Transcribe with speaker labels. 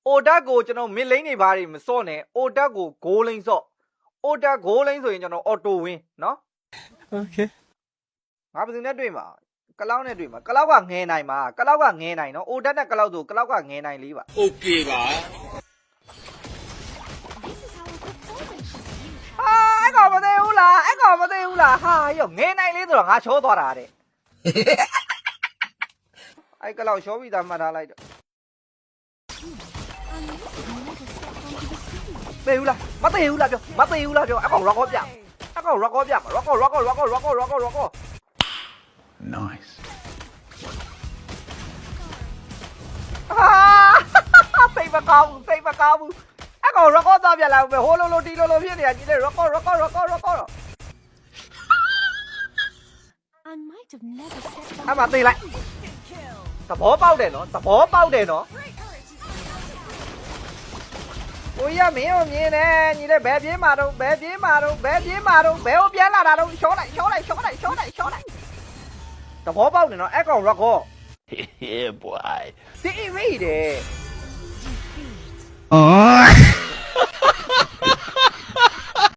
Speaker 1: အိုတက်ကိုကျွန်တော်မစ်လိန်နေပါလိမစော့နဲ့အိုတက်ကိုဂိုးလိန်စော့အိုတက်ဂိုးလိန်ဆိုရင်ကျွန်တော်အော်တိုဝင်းနော်
Speaker 2: Okay.
Speaker 1: ငါဘယ်သူနဲ့တွေ့မှာကလောက်နဲ့တွေ့မှာကလောက်ကငဲနိုင်မှာကလောက်ကငဲနိုင်နော်အိုတက်နဲ့ကလောက်ဆိုကလောက်ကငဲနိုင်လေးပါ
Speaker 3: Okay ပါ
Speaker 1: အဲ့ကောင်မသိဘူးလားအဲ့ကောင်မသိဘူးလားဟာရောငဲနိုင်လေးဆိုတော့ငါချောသွားတာတဲ့အဲ့ကလောက်ချောပြီးသားမှတ်ထားလိုက်တော့သိဘူးလားမသိဘူးလားပြောမသိဘူးလားပြောအဲ့ကောင်ရော့ကောပြအဲ့ကောင်ရော့ကောပြရော့ကော
Speaker 2: Nice.
Speaker 1: စိတ်မကောင်းဘူးစိတ်မကောင်းဘူးအဲ့ကောင်ရော့ကောသားပြလာဦးပဲဟိုလိုလိုတီလိုလိုဖြစ်နေတာကြီးလေရော့ကော
Speaker 4: I might have never stepped
Speaker 1: အဲ့မှာသိလိုက်သဘောပေါက်တယ်နော်သဘောပေါက်တယ်နော်ကိုရမင်းကိုမြင်နေညီလေးဘယ်ပြေးမှာတော့ဘယ်ပြေးမှာတော့ဘယ်ပြေးမှာတော့ဘယ်ကိုပြန်လာတာတော့ရှော့လိုက်သဘောပေါက်တယ်နော်အဲ့ကောင်ရော့ကော
Speaker 2: Yeah, boy.
Speaker 1: ဒီအိမ်မေးတယ်
Speaker 2: Oh.